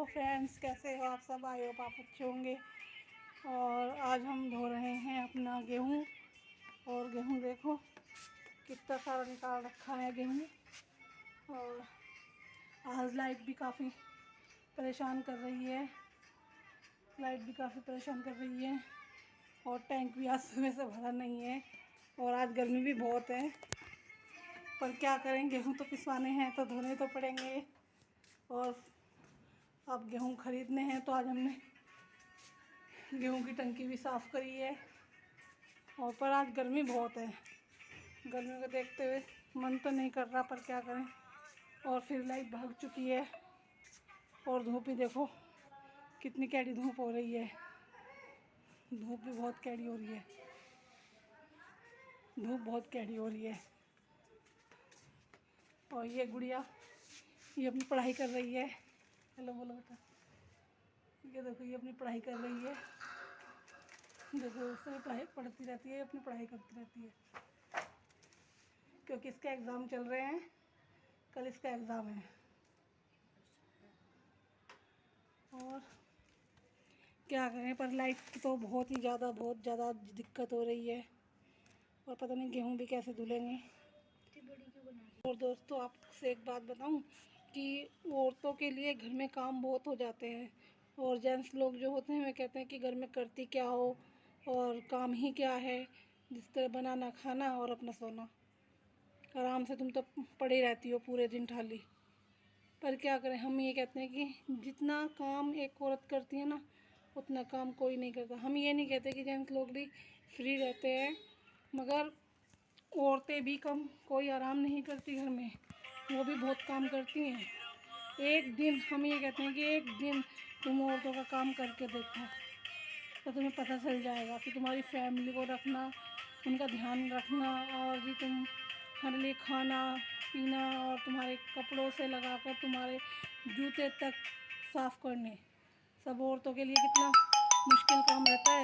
Friends, कैसे हो आप सब? आई होप आप अच्छे होंगे। और आज हम धो रहे हैं अपना गेहूँ। और गेहूँ देखो कितना सारा निकाल रखा है गेहूँ। और आज लाइट भी काफ़ी परेशान कर रही है। और टैंक भी आज सुबह से भरा नहीं है। और आज गर्मी भी बहुत है, पर क्या करें, गेहूँ तो पिसवाने हैं तो धोने तो पड़ेंगे। और अब गेहूँ ख़रीदने हैं तो आज हमने गेहूँ की टंकी भी साफ़ करी है। और पर आज गर्मी बहुत है, गर्मी को देखते हुए मन तो नहीं कर रहा, पर क्या करें। और फिर लाइट भाग चुकी है। और धूप भी देखो कितनी कैडी धूप हो रही है। धूप भी बहुत कैडी हो रही है। और ये गुड़िया ये अपनी पढ़ाई कर रही है। हेलो बोलो बेटा। ये देखो ये अपनी पढ़ाई कर रही है। देखो उससे पढ़ाई पढ़ती रहती है, अपनी पढ़ाई करती रहती है, क्योंकि इसके एग्ज़ाम चल रहे हैं। कल इसका एग्ज़ाम है। और क्या करें, पर लाइट की तो बहुत ज़्यादा दिक्कत हो रही है। और पता नहीं गेहूँ भी कैसे धुलेंगे। और दोस्तों, आपसे एक बात बताऊं कि औरतों के लिए घर में काम बहुत हो जाते हैं। और जेंट्स लोग जो होते हैं वे कहते हैं कि घर में करती क्या हो और काम ही क्या है, जिस तरह बनाना खाना और अपना सोना। आराम से तुम तो पड़ी रहती हो पूरे दिन ठाली। पर क्या करें, हम ये कहते हैं कि जितना काम एक औरत करती है ना, उतना काम कोई नहीं करता। हम ये नहीं कहते कि जेंट्स लोग भी फ्री रहते हैं, मगर औरतें भी कम कोई आराम नहीं करती घर में, वो भी बहुत काम करती हैं। एक दिन हम ये कहते हैं कि एक दिन तुम औरतों का काम करके देखो, तो तुम्हें पता चल जाएगा कि तुम्हारी फैमिली को रखना, उनका ध्यान रखना, और भी तुम्हारे लिए खाना पीना और तुम्हारे कपड़ों से लगाकर तुम्हारे जूते तक साफ़ करने, सब औरतों के लिए कितना मुश्किल काम रहता है।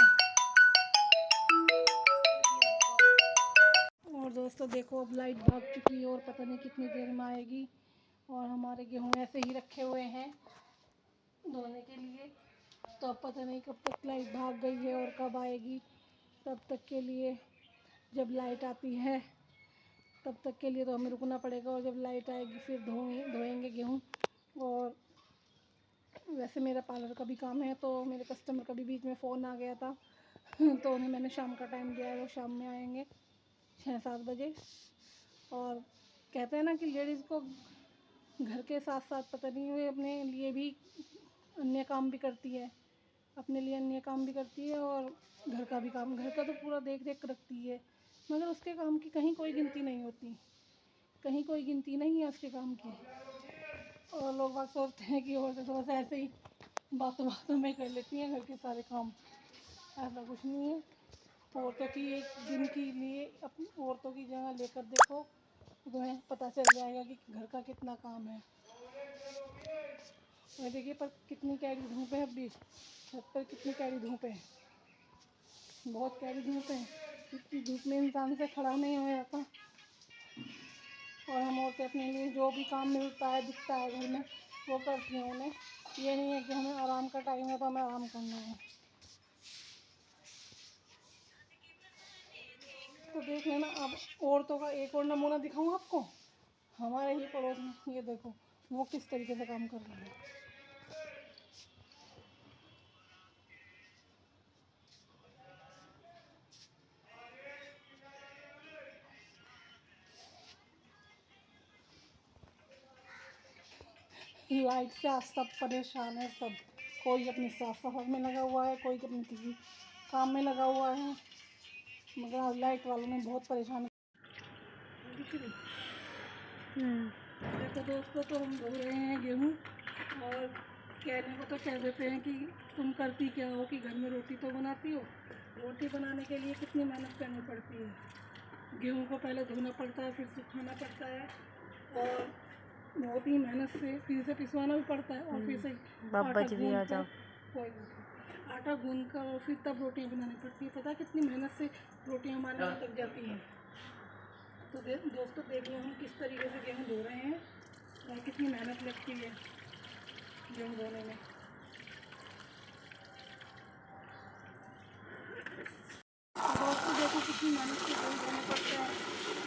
और दोस्तों देखो, अब लाइट भाग चुकी है और पता नहीं कितनी देर में आएगी। और हमारे गेहूँ ऐसे ही रखे हुए हैं धोने के लिए, तो अब पता नहीं कब तक लाइट भाग गई है और कब आएगी। तब तक के लिए, जब लाइट आती है तब तक के लिए तो हमें रुकना पड़ेगा। और जब लाइट आएगी फिर धोएंगे गेहूँ। और वैसे मेरा पार्लर का भी काम है, तो मेरे कस्टमर का भी बीच में फ़ोन आ गया था तो उन्हें मैंने शाम का टाइम दिया है, वो शाम में आएंगे 6-7 बजे। और कहते हैं ना कि लेडीज़ को घर के साथ साथ पता नहीं वे अपने लिए भी अन्य काम भी करती है, और घर का भी काम, घर का तो पूरा देख रेख रखती है, मगर उसके काम की कहीं कोई गिनती नहीं होती, कहीं कोई गिनती नहीं है उसके काम की। और लोग बात सोचते हैं कि औरतें तो बस ऐसे ही बातों बातों में कर लेती हैं घर के सारे काम। ऐसा कुछ नहीं है। औरतों की एक दिन के लिए अपनी औरतों की जगह लेकर देखो, तो तुम्हें पता चल जाएगा कि घर का कितना काम है। और देखिए पर कितनी कैरी धूप है, अभी छत पर कितनी कैरी धूप है, बहुत कैरी धूप है। इतनी धूप में इंसान से खड़ा नहीं हो जाता। और हम औरतें अपने लिए जो भी काम मिलता है दिखता है घर में, वो करती हैं। उन्हें ये नहीं है कि हमें आराम का टाइम है तो हमें आराम करना है। तो देख लेना। अब औरतों का एक और नमूना दिखाऊं आपको। हमारे ही पड़ोस में ये देखो वो किस तरीके से काम कर रही है। लाइट से आज सब परेशान है, सब कोई अपनी साफ सफाई में लगा हुआ है, कोई अपने किसी काम में लगा हुआ है, मगर आज लाइट वालों ने बहुत परेशान तो दोस्तों, तो हम धो रहे हैं गेहूँ। और कहने को तो कह देते हैं कि तुम करती क्या हो, कि घर में रोटी तो बनाती हो। रोटी बनाने के लिए कितनी मेहनत करनी पड़ती है। गेहूँ को पहले धोना पड़ता है, फिर सुखाना पड़ता है, और बहुत ही मेहनत से फिर से पिसवाना भी पड़ता है, और फिर से आटा गूंद कर और फिर तब रोटियाँ बनानी पड़ती है। पता है कितनी मेहनत से रोटियाँ हमारे यहाँ तक जाती हैं। तो दोस्तों देख लो हम किस तरीके से गेहूँ धो रहे हैं और कितनी मेहनत लगती है। गेहूँ धोने में। दोस्तों देखो कितनी मेहनत से गेहूँ धोने पड़ते हैं।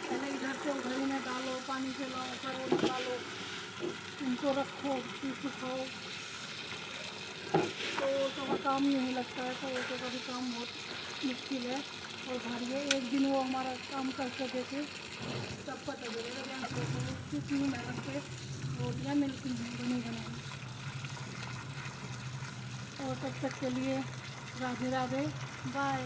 पहले इधर से उधर में डालो, पानी से लाओ, करो, निकालो, इनको रखो, फिर सुखाओ, तो थोड़ा काम नहीं लगता है। तो औरतों का भी काम बहुत मुश्किल है और भारी है। एक दिन वो हमारा काम करके देखे तब पता चलेगा कितनी मेहनत से रोटियाँ मिलती हैं बनी बनाई। और तब तक के लिए राधे राधे, बाय।